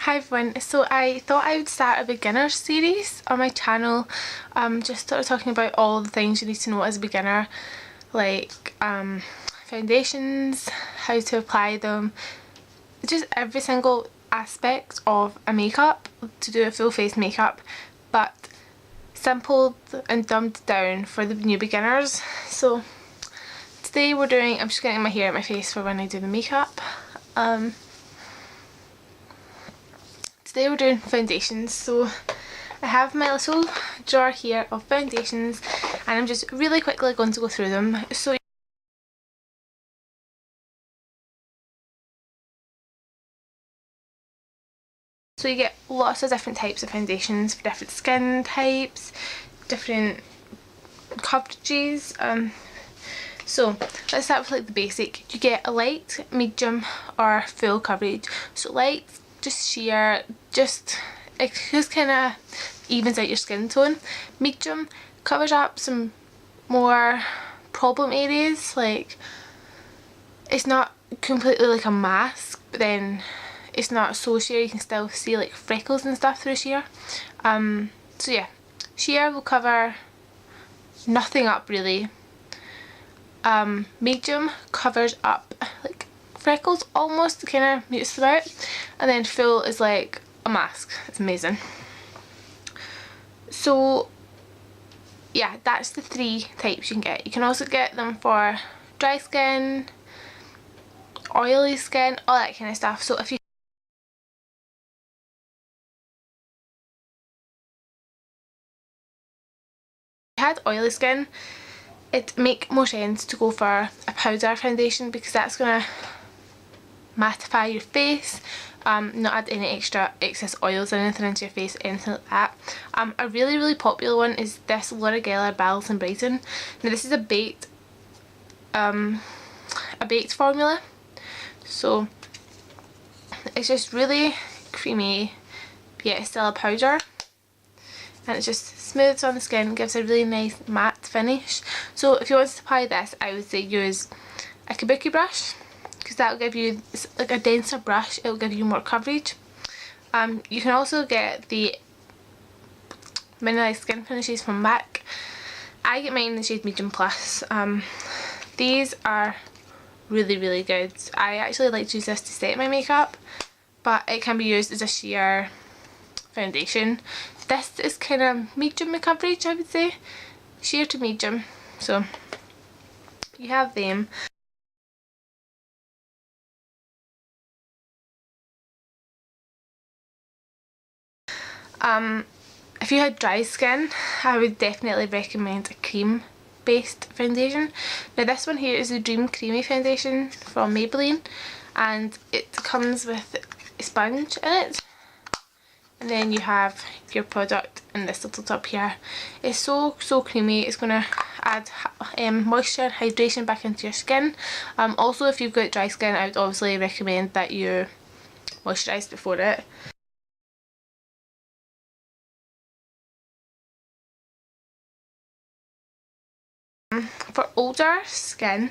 Hi everyone, so I thought I would start a beginner series on my channel, just sort of talking about all the things you need to know as a beginner, like foundations, how to apply them, just every single aspect of a makeup, to do a full face makeup, but simple and dumbed down for the new beginners. So today I'm just getting my hair and my face for when I do the makeup. Today we're doing foundations, so I have my little drawer here of foundations and I'm just really quickly going to go through them. So you get lots of different types of foundations for different skin types, different coverages. So let's start with like the basic. You get a light, medium or full coverage. So light, just sheer, it just kind of evens out your skin tone. Medium covers up some more problem areas, like it's not completely like a mask, but then it's not so sheer, you can still see like freckles and stuff through sheer. So yeah, sheer will cover nothing up really. Medium covers up like freckles almost, kind of mutes them out, and then full is like a mask. It's amazing. So yeah, that's the three types you can get. You can also get them for dry skin, oily skin, all that kind of stuff. So if you had oily skin, it'd make more sense to go for a powder foundation because that's going to mattify your face, not add any extra excess oils or anything into your face, anything like that. A really popular one is this Laura Geller Balance and Brighten. Now this is a baked formula, so it's just really creamy yet it's still a powder, and it just smooths on the skin, gives a really nice matte finish. So if you want to apply this, I would say use a kabuki brush, because that will give you, it's like a denser brush, it will give you more coverage. You can also get the Mineralized Skin Finishes from MAC. I get mine in the shade Medium Plus. These are really good. I actually like to use this to set my makeup, but it can be used as a sheer foundation. This is kind of medium coverage, I would say, sheer to medium, so you have them. If you had dry skin, I would definitely recommend a cream based foundation. Now this one here is the Dream Creamy foundation from Maybelline, and it comes with a sponge in it, and then you have your product in this little tub here. It's so creamy. It's going to add moisture and hydration back into your skin. Also if you've got dry skin, I would obviously recommend that you moisturise before it. For older skin,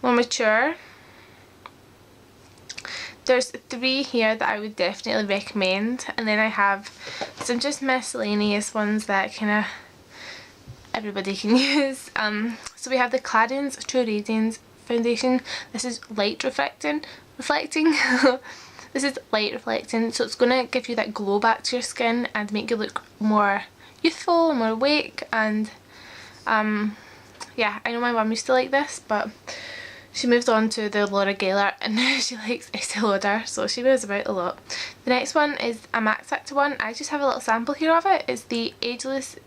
more mature, there's three here that I would definitely recommend, and then I have some just miscellaneous ones that kind of everybody can use. So we have the Clarins True Radiance foundation. This is light reflecting. This is light reflecting, so it's going to give you that glow back to your skin and make you look more youthful, more awake, and yeah, I know my mum used to like this, but she moved on to the Laura Geller and now she likes Estee Lauder, so she moves about a lot. The next one is a Max Factor one. I just have a little sample here of it. It's the Ageless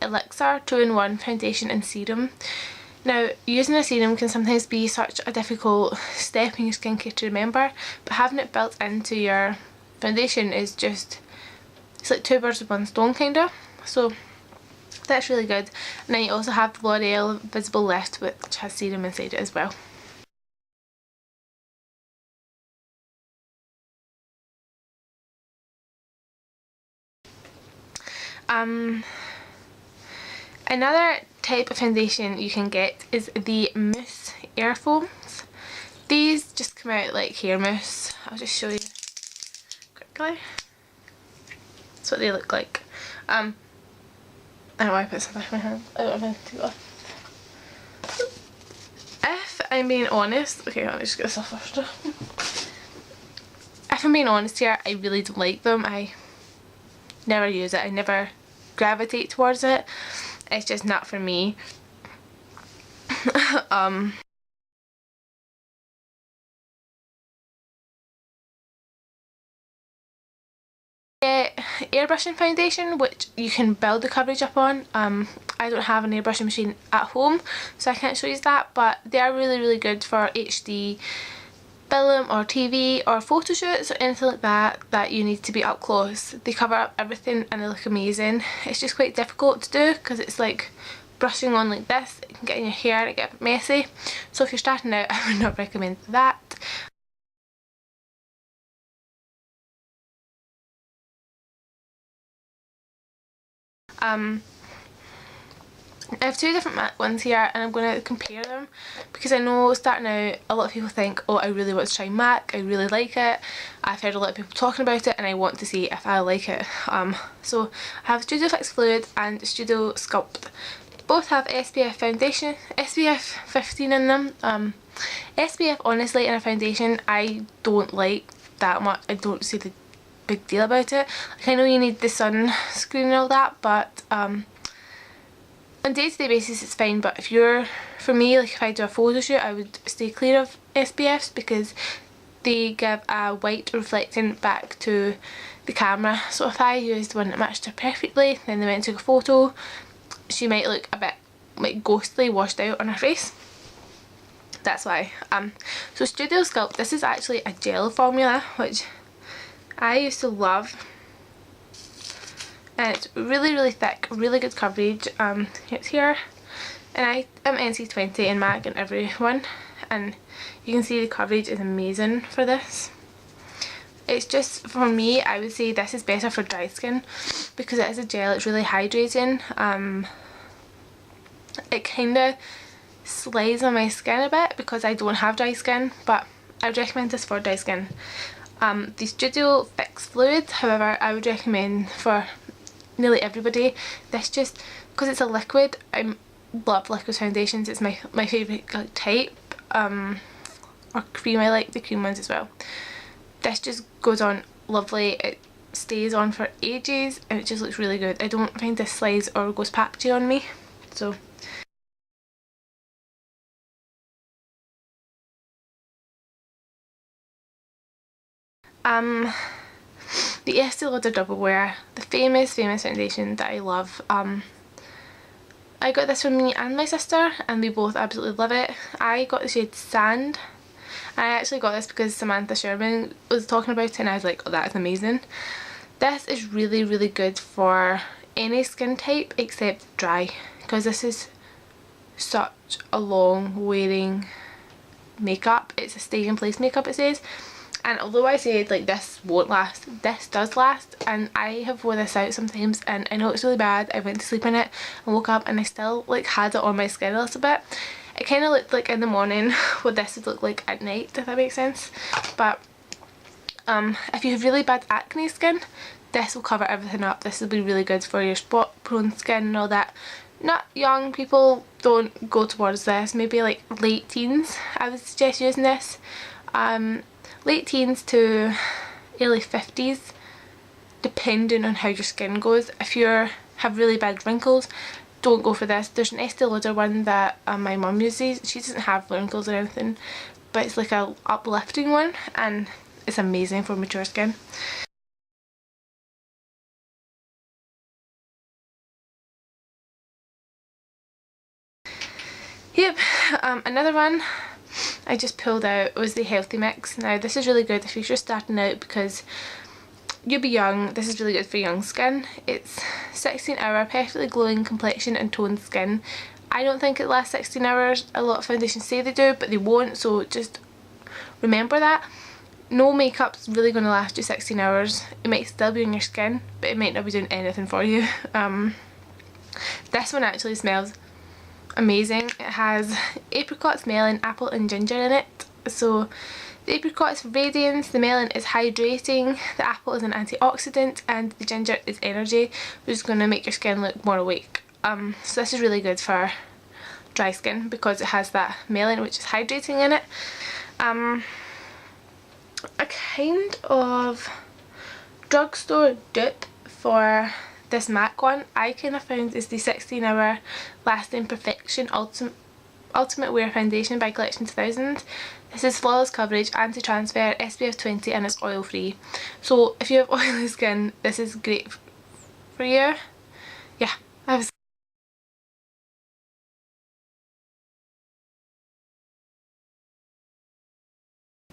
Elixir 2-in-1 foundation and serum. Now, using a serum can sometimes be such a difficult step in your skincare to remember, but having it built into your foundation is just, it's like two birds with one stone kinda. So that's really good. And then you also have the L'Oreal Visible Lift, which has serum inside it as well. Another type of foundation you can get is the Mousse Air Foams. These just come out like hair mousse. I'll just show you quickly. basically. That's what they look like. I don't know why I put something in my hand. I don't have anything to go. If I'm being honest, okay, let me just get this off first. If I'm being honest here, I really don't like them. I never use it. I never gravitate towards it. It's just not for me. Airbrushing foundation, which you can build the coverage up on. I don't have an airbrushing machine at home, so I can't show you that, but they are really good for HD film or TV or photo shoots or anything like that you need to be up close. They cover up everything and they look amazing. It's just quite difficult to do because it's like brushing on like this. It can get in your hair and it get messy, so if you're starting out I would not recommend that. I have two different MAC ones here and I'm going to compare them because I know starting out a lot of people think, oh, I really want to try MAC, I really like it, I've heard a lot of people talking about it and I want to see if I like it. So I have Studio Fix Fluid and Studio Sculpt. Both have SPF foundation, SPF 15 in them. SPF honestly in a foundation I don't like that much. I don't see the big deal about it. Like, I know you need the sunscreen and all that, but on a day-to-day basis it's fine, but if you're, for me, like if I do a photo shoot I would stay clear of SPFs because they give a white reflecting back to the camera. So if I used one that matched her perfectly, then they went and took a photo, she might look a bit like ghostly, washed out on her face. That's why. So Studio Sculpt, this is actually a gel formula which I used to love. And it's really thick, really good coverage. It's here, and I am NC20 in MAC and everyone, and you can see the coverage is amazing for this. It's just, for me, I would say this is better for dry skin because it is a gel, it's really hydrating. It kind of slides on my skin a bit because I don't have dry skin, but I would recommend this for dry skin. The Studio Fix Fluid, however, I would recommend for nearly everybody. This just, because it's a liquid, I love liquid foundations, it's my favourite type, or cream, I like the cream ones as well. This just goes on lovely, it stays on for ages and it just looks really good. I don't find this slides or goes patchy on me, so. The Estee Lauder Double Wear, the famous foundation that I love. I got this from me and my sister and we both absolutely love it. I got the shade Sand. I actually got this because Samantha Sherman was talking about it and I was like, oh, that is amazing. This is really good for any skin type except dry, because this is such a long wearing makeup. It's a stay in place makeup, it says. And although I said like this won't last, this does last, and I have worn this out sometimes and I know it's really bad. I went to sleep in it and woke up and I still like had it on my skin a little bit. It kind of looked like in the morning what this would look like at night, if that makes sense. But if you have really bad acne skin, this will cover everything up. This will be really good for your spot prone skin and all that. Not young people, don't go towards this. Maybe like late teens I would suggest using this. Late teens to early 50s, depending on how your skin goes. If you have really bad wrinkles, don't go for this. There's an Estee Lauder one that my mum uses. She doesn't have wrinkles or anything, but it's like a uplifting one and it's amazing for mature skin. Yep, another one I just pulled out was the Healthy Mix. Now this is really good if you're just starting out because you'll be young. This is really good for young skin. It's 16 hour perfectly glowing complexion and toned skin. I don't think it lasts 16 hours. A lot of foundations say they do, but they won't, so just remember that. No makeup's really going to last you 16 hours. It might still be on your skin, but it might not be doing anything for you. This one actually smells amazing. It has apricot, melon, apple and ginger in it. So The apricot is for radiance, the melon is hydrating, the apple is an antioxidant, and the ginger is energy, which is going to make your skin look more awake. So this is really good for dry skin because it has that melon which is hydrating in it. A kind of drugstore dupe for this MAC one I kind of found is the 16 Hour Lasting Perfection Ultimate Wear Foundation by Collection 2000. This is flawless coverage, anti-transfer, SPF 20, and it's oil free. So if you have oily skin, this is great for you. Yeah,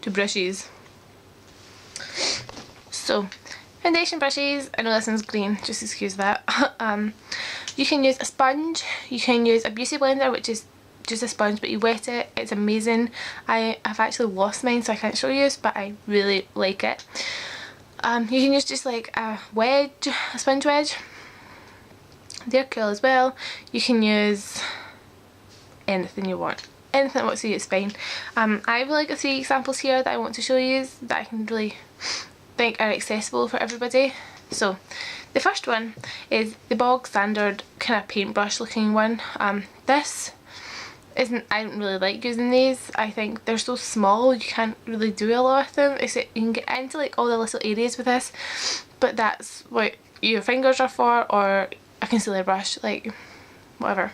to brushes. So foundation brushes, I know this one's green, just excuse that. You can use a sponge, you can use a beauty blender, which is just a sponge but you wet it. It's amazing. I have actually lost mine so I can't show you, but I really like it. You can use just like a wedge, a sponge wedge. They're cool as well. You can use anything you want. Anything that works for you is fine. I have like 3 examples here that I want to show you that I can really think are accessible for everybody. So the first one is the bog standard kind of paintbrush looking one. This isn't, I don't really like using these. I think they're so small you can't really do a lot with them, except you can get into like all the little areas with this, but that's what your fingers are for, or a concealer brush, like whatever.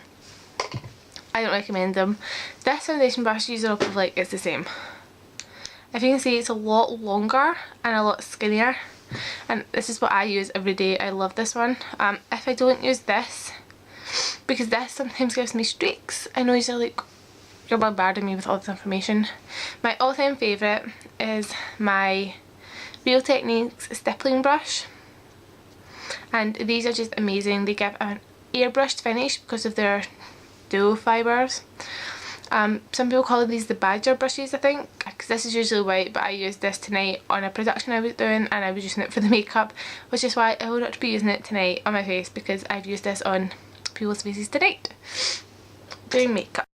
I don't recommend them. This foundation brush user up of like, it's the same. If you can see, it's a lot longer and a lot skinnier, and this is what I use every day. I love this one. If I don't use this, because this sometimes gives me streaks, I know you're like, you're bombarding me with all this information. My all-time favourite is my Real Techniques stippling brush, and these are just amazing. They give an airbrushed finish because of their duo fibres. Some people call these the badger brushes, I think, because this is usually white, but I used this tonight on a production I was doing and I was using it for the makeup, which is why I will not be using it tonight on my face, because I've used this on people's faces tonight doing makeup.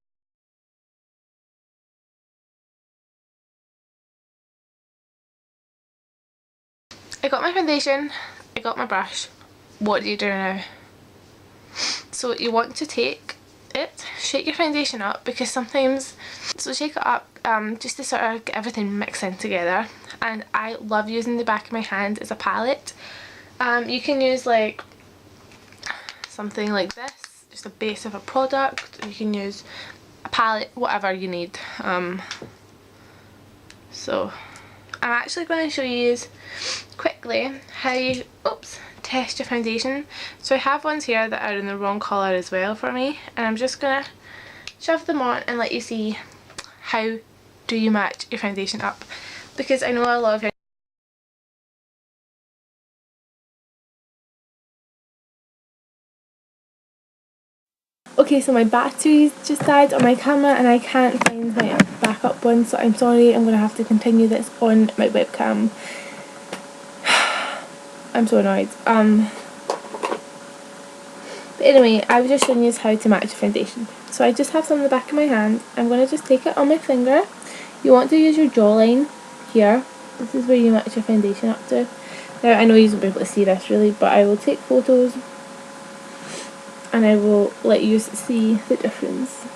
I got my foundation, I got my brush. What do you do now? So you want to take it, shake your foundation up, because sometimes, so shake it up just to sort of get everything mixed in together. And I love using the back of my hand as a palette. You can use like something like this, just a base of a product. You can use a palette, whatever you need. So I'm actually going to show you quickly how you test your foundation. So I have ones here that are in the wrong colour as well for me, and I'm just going to shove them on and let you see how do you match your foundation up, because I know a lot of you. Okay, so my battery's just died on my camera and I can't find my backup one, so I'm sorry, I'm going to have to continue this on my webcam. I'm so annoyed. But anyway, I was just showing you how to match your foundation. So I just have some on the back of my hand. I'm going to just take it on my finger. You want to use your jawline here. This is where you match your foundation up to. Now I know you won't be able to see this really, but I will take photos and I will let you see the difference.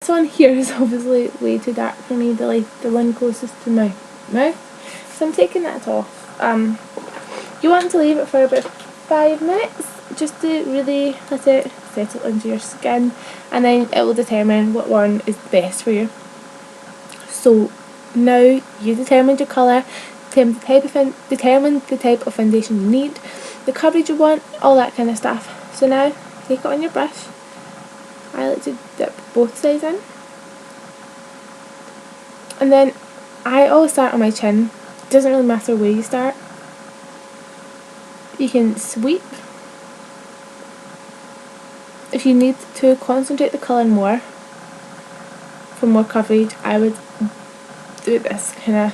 This one here is obviously way too dark for me, the one closest to my mouth, so I'm taking that off. You want to leave it for about 5 minutes just to really let it settle into your skin, and then it will determine what one is best for you. So now you determined your colour, determine the type of foundation you need, the coverage you want, all that kind of stuff. So now take it on your brush. I like to dip both sides in, and then I always start on my chin. It doesn't really matter where you start. You can sweep. If you need to concentrate the colour more for more coverage, I would do this kind of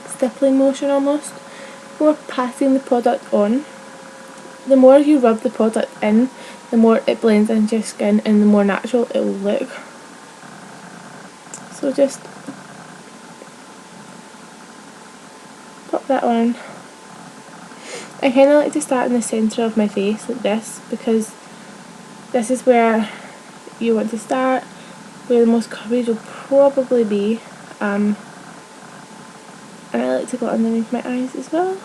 stippling motion almost, more passing the product on the more you rub the product in, the more it blends into your skin and the more natural it will look. So just pop that on. I kind of like to start in the centre of my face like this, because this is where you want to start, where the most coverage will probably be, and I like to go underneath my eyes as well.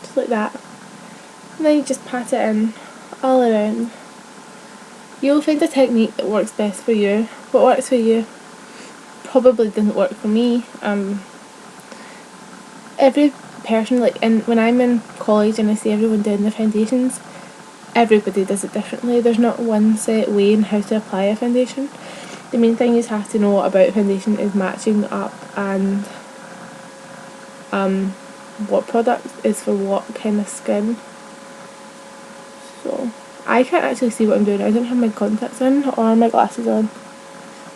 Just like that. And then you just pat it in all around. You'll find a technique that works best for you. What works for you probably doesn't work for me. Every person, like when I'm in college and I see everyone doing their foundations, everybody does it differently. There's not one set way in how to apply a foundation. The main thing you have to know about foundation is matching up and what product is for what kind of skin. So I can't actually see what I'm doing. I don't have my contacts in or my glasses on,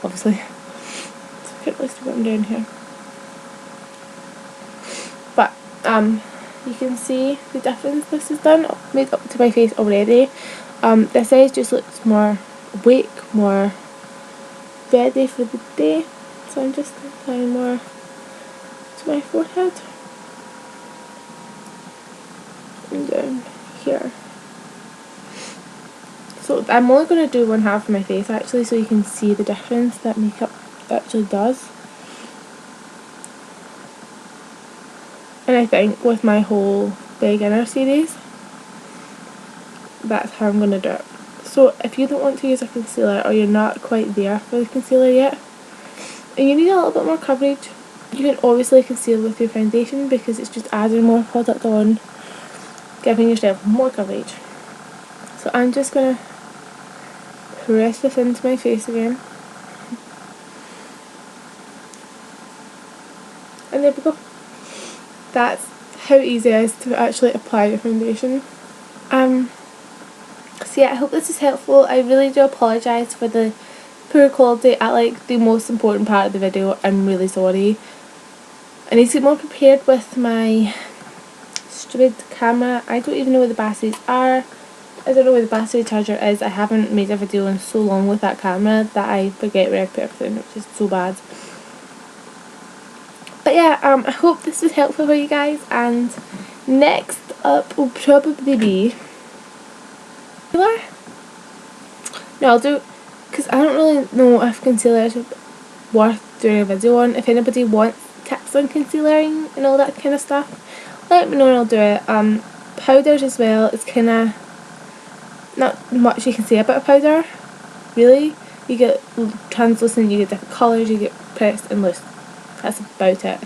obviously, so I can't really see what I'm doing here. But you can see the difference this has done, made up to my face already. This side just looks more awake, more ready for the day. So I'm just applying more to my forehead and down here. So I'm only going to do one half of my face actually, so you can see the difference that makeup actually does. And I think with my whole beginner series, that's how I'm going to do it. So if you don't want to use a concealer, or you're not quite there for the concealer yet, and you need a little bit more coverage, you can obviously conceal with your foundation, because it's just adding more product on, giving yourself more coverage. So I'm just going to press this into my face again. And there we go. That's how easy it is to actually apply your foundation. So yeah, I hope this is helpful. I really do apologise for the poor quality at like the most important part of the video. I'm really sorry. I need to get more prepared with my stupid camera. I don't even know where the batteries are. I don't know where the battery charger is. I haven't made a video in so long with that camera that I forget where I put everything, which is so bad. But yeah, I hope this was helpful for you guys, and next up will probably be concealer. No, I'll do, because I don't really know if concealer is worth doing a video on. If anybody wants tips on concealing and all that kind of stuff, let me know and I'll do it. Powders as well, it's kind of not much you can say about a powder, really. You get translucent, you get different colours, you get pressed and loose. That's about it.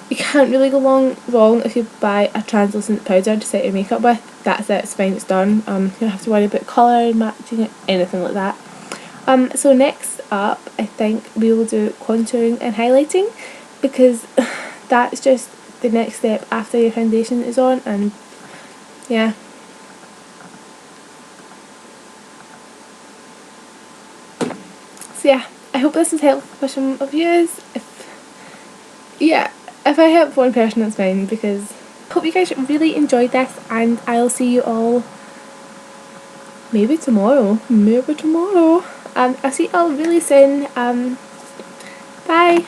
You can't really go wrong if you buy a translucent powder to set your makeup with. That's it, it's fine, it's done. You don't have to worry about colour, matching it, anything like that. So next up, I think we will do contouring and highlighting, because that's just the next step after your foundation is on, and yeah. So yeah, I hope this is helpful for some of you. If I help one person, that's fine, because I hope you guys really enjoyed this, and I'll see you all maybe tomorrow. I'll see you all really soon. Bye.